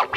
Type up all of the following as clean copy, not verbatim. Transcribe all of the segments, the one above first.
Hey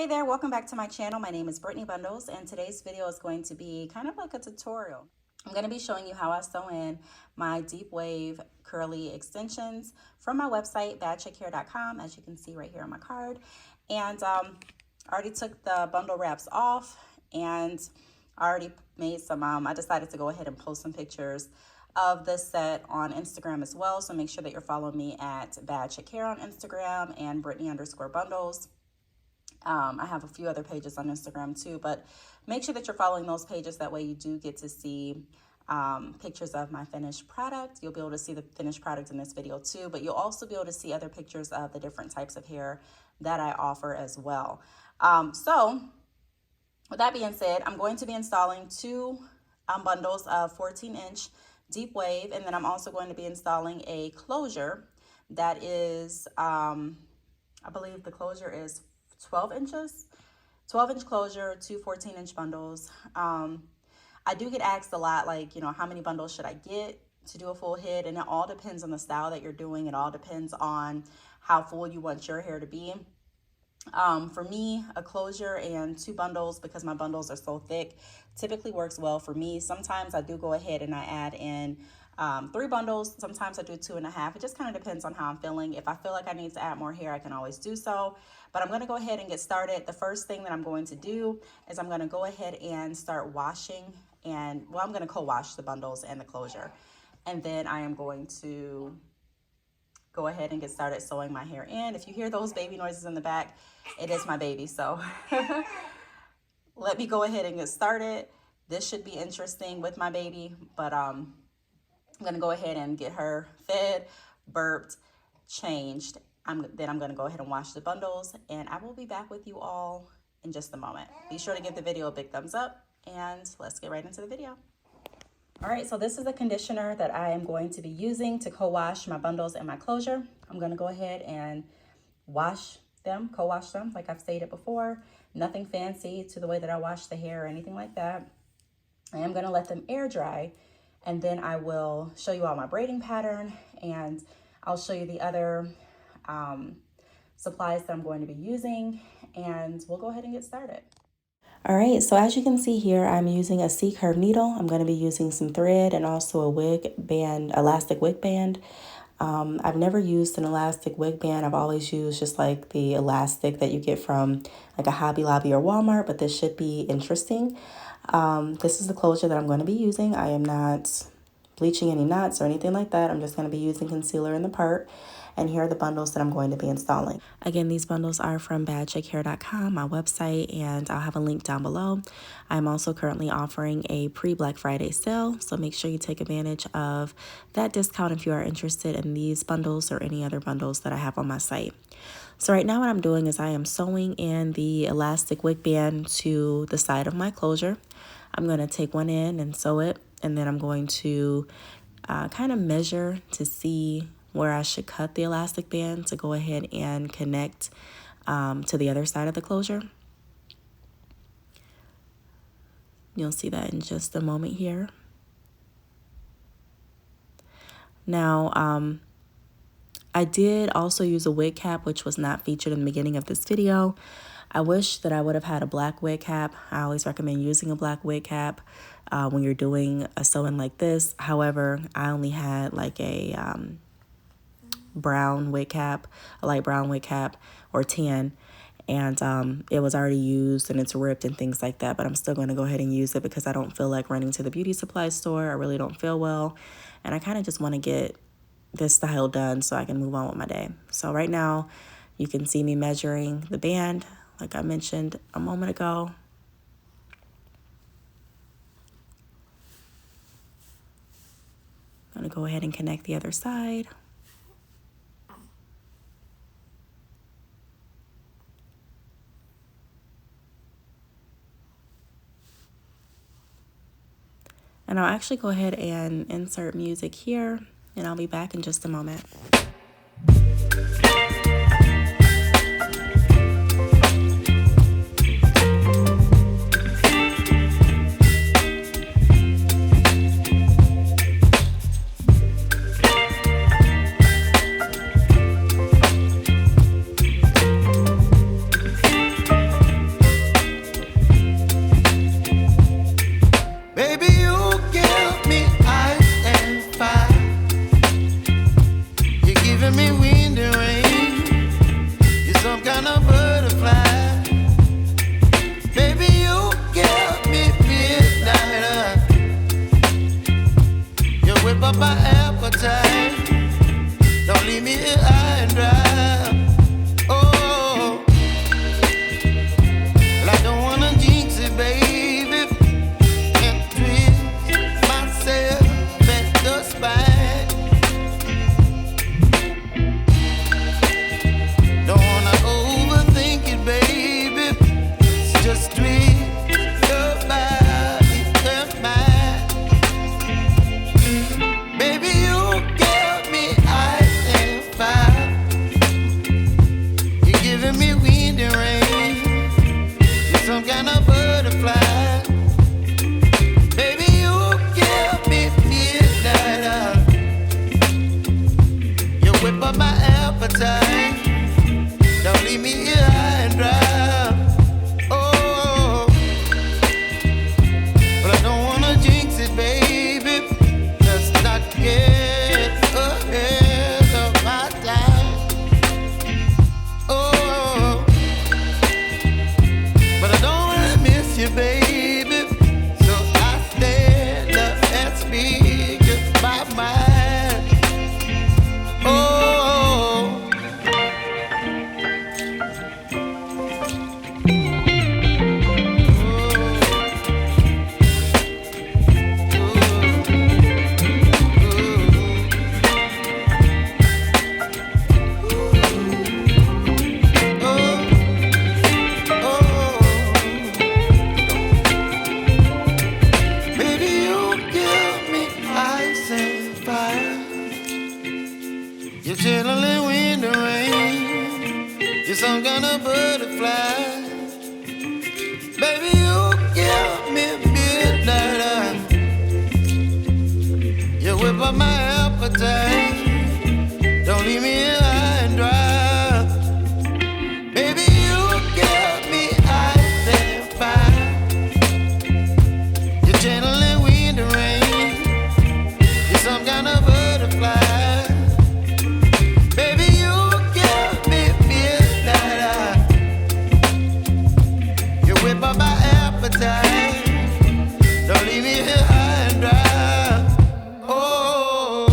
there, welcome back to my channel. My name is Brittney Bundles, and today's video is going to be kind of like a tutorial. I'm going to be showing you how I sew in my deep wave curly extensions from my website, badchickhair.com, as you can see right here on my card. And I already took the bundle wraps off, and I already made some, I decided to go ahead and post some pictures of this set on Instagram as well. So make sure that you're following me at badchickhair on Instagram and Brittney_bundles. I have a few other pages on Instagram too, but make sure that you're following those pages. That way you do get to see pictures of my finished product. You'll be able to see the finished product in this video too, but you'll also be able to see other pictures of the different types of hair that I offer as well. So with that being said, I'm going to be installing two bundles of 14-inch deep wave, and then I'm also going to be installing a closure that is, I believe the closure is 12 inches, 12-inch closure, two 14-inch bundles. I do get asked a lot, like, you know, how many bundles should I get to do a full head? And it all depends on the style that you're doing. It all depends on how full you want your hair to be. For me, a closure and two bundles, because my bundles are so thick, typically works well for me. Sometimes I do go ahead and I add in 3 bundles. Sometimes I do 2.5. It just kind of depends on how I'm feeling. If I feel like I need to add more hair, I can always do so. But I'm going to go ahead and get started. The first thing that I'm going to do is I'm going to go ahead and start washing, and well, I'm going to co-wash the bundles and the closure. And then I am going to go ahead and get started sewing my hair in. If you hear those baby noises in the back, it is my baby. So let me go ahead and get started. This should be interesting with my baby, but I'm going to go ahead and get her fed, burped, changed. Then I'm going to go ahead and wash the bundles, and I will be back with you all in just a moment. Be sure to give the video a big thumbs up, and let's get right into the video. All right, so this is the conditioner that I am going to be using to co-wash my bundles and my closure. I'm going to go ahead and wash them, co-wash them, like I've stated before. Nothing fancy to the way that I wash the hair or anything like that. I am going to let them air dry, and then I will show you all my braiding pattern, and I'll show you the other supplies that I'm going to be using, and we'll go ahead and get started. All right, so as you can see here, I'm using a C-curve needle. I'm going to be using some thread and also a wig band, elastic wig band. I've never used an elastic wig band. I've always used just like the elastic that you get from like a Hobby Lobby or Walmart, but this should be interesting. This is the closure that I'm going to be using. I am not bleaching any knots or anything like that. I'm just going to be using concealer in the part. And here are the bundles that I'm going to be installing. Again, these bundles are from badchickhair.com, my website, and I'll have a link down below. I'm also currently offering a pre-Black Friday sale, so make sure you take advantage of that discount if you are interested in these bundles or any other bundles that I have on my site. So right now what I'm doing is I am sewing in the elastic wig band to the side of my closure. I'm going to take one in and sew it, and then I'm going to kind of measure to see where I should cut the elastic band to go ahead and connect to the other side of the closure. You'll see that in just a moment here. Now, I did also use a wig cap, which was not featured in the beginning of this video. I wish that I would have had a black wig cap. I always recommend using a black wig cap when you're doing a sewing like this. However, I only had like a brown wig cap, a light brown wig cap, or tan, and it was already used and it's ripped and things like that, but I'm still going to go ahead and use it because I don't feel like running to the beauty supply store. I really don't feel well, and I kind of just want to get this style done so I can move on with my day. So right now you can see me measuring the band like I mentioned a moment ago. I'm going to go ahead and connect the other side. And I'll actually go ahead and insert music here, and I'll be back in just a moment. up my appetite. Don't leave me here high and dry. Oh, well, I don't wanna jinx it, baby, and twist myself at the spine. Don't wanna overthink it, baby. It's just twist your body and mine. Baby, you give me ice and fire. You're giving me wind and rain. You're some kind of butterfly. Baby, you give me midnight. You whip up my appetite. Don't leave me here high and dry. Oh, but I don't wanna jinx it, baby. Let's not get ahead of my time. Oh, but I don't wanna miss you, baby. So I stand up and speak my mind. Oh. Baby, you give me ice and fire. You're channeling wind and rain. You're some kind of butterfly. Baby, you give me midnight. You whip up my appetite. Don't leave me here high and dry. Baby, you give me ice and fire. You're channeling wind and rain. You're some kind of butterfly. Baby, you give me midnight. You whip up my appetite. Don't leave me here high and dry. Oh.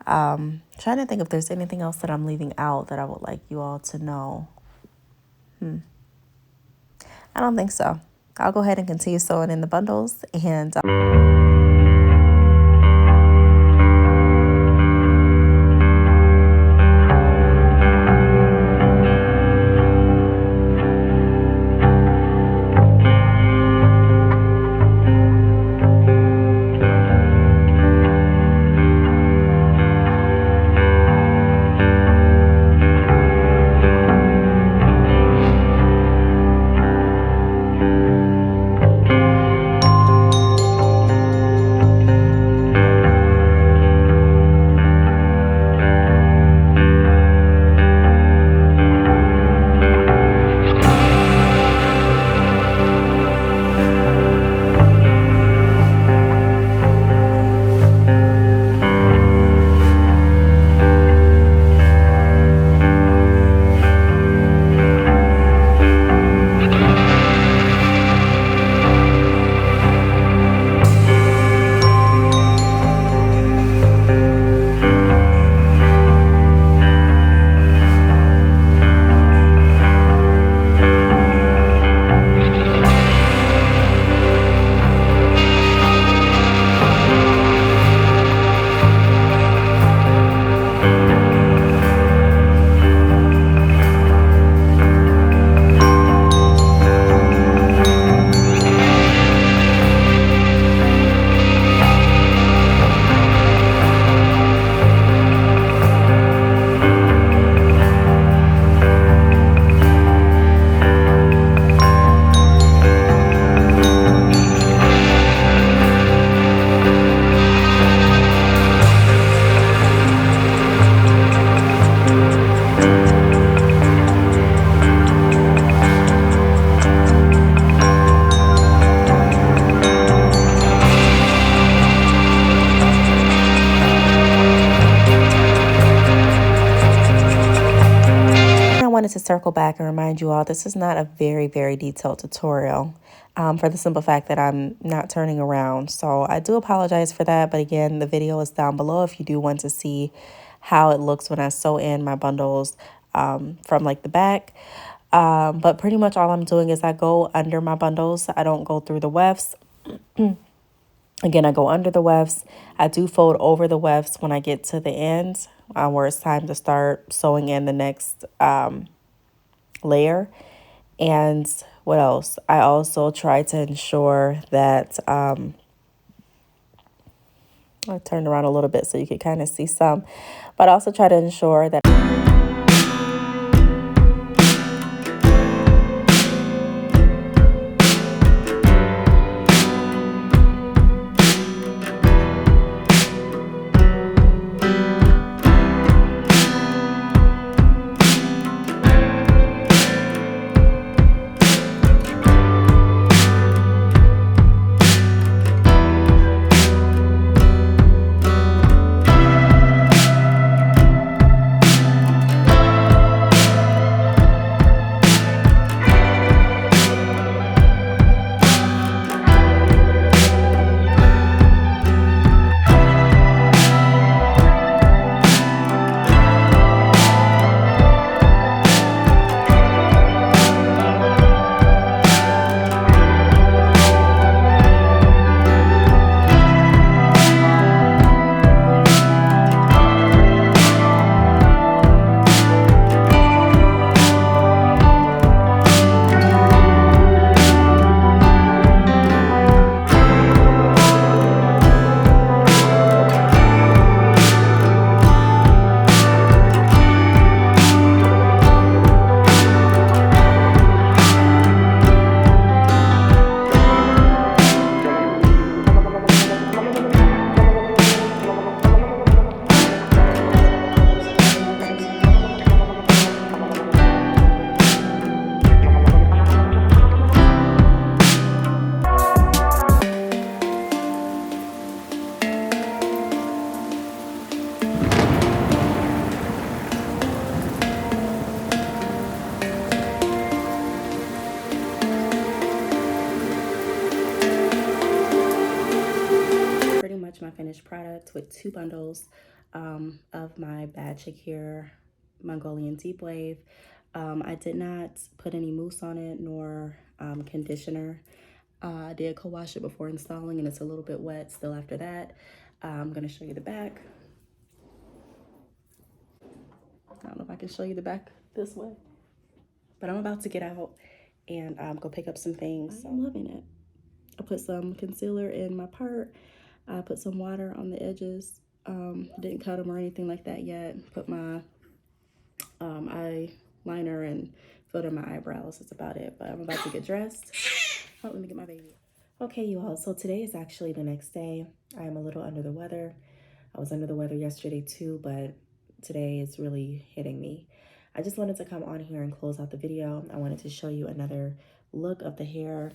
Trying to think if there's anything else that I'm leaving out that I would like you all to know. I don't think so. I'll go ahead and continue sewing in the bundles, and wanted to circle back and remind you all this is not a very detailed tutorial, for the simple fact that I'm not turning around. So I do apologize for that. But again, the video is down below if you do want to see how it looks when I sew in my bundles from like the back. But pretty much all I'm doing is I go under my bundles. I don't go through the wefts. Again, I go under the wefts. I do fold over the wefts when I get to the end, where it's time to start sewing in the next layer. And what else? I also try to ensure that I turned around a little bit so you can kind of see some, but I also try to ensure that my finished product with 2 bundles. of my Bad Chick Hair Mongolian Deep Wave. I did not put any mousse on it nor conditioner. I did co-wash it before installing and it's a little bit wet still after that. I'm going to show you the back. I don't know if I can show you the back this way, but I'm about to get out and go pick up some things. I'm loving it. I put some concealer in my part. I put some water on the edges. Didn't cut them or anything like that yet. Put my eyeliner and filled in my eyebrows. That's about it. But I'm about to get dressed. Oh, let me get my baby. Okay, you all. So today is actually the next day. I am a little under the weather. I was under the weather yesterday too, but today is really hitting me. I just wanted to come on here and close out the video. I wanted to show you another look of the hair.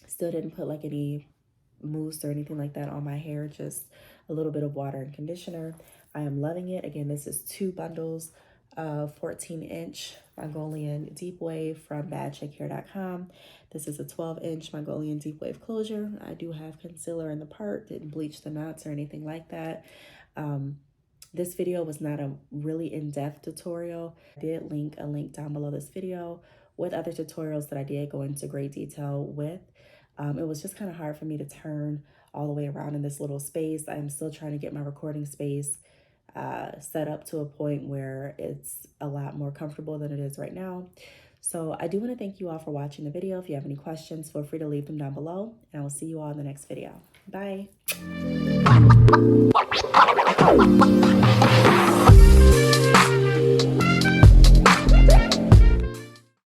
Still didn't put like any mousse or anything like that on my hair, just a little bit of water and conditioner. I am loving it. Again, this is 2 bundles of 14-inch Mongolian Deep Wave from badchickhair.com. This is a 12-inch Mongolian Deep Wave closure. I do have concealer in the part, didn't bleach the knots or anything like that. This video was not a really in-depth tutorial. I did link a link down below this video with other tutorials that I did go into great detail with. It was just kind of hard for me to turn all the way around in this little space. I'm still trying to get my recording space set up to a point where it's a lot more comfortable than it is right now. So I do want to thank you all for watching the video. If you have any questions, feel free to leave them down below, and I will see you all in the next video. Bye.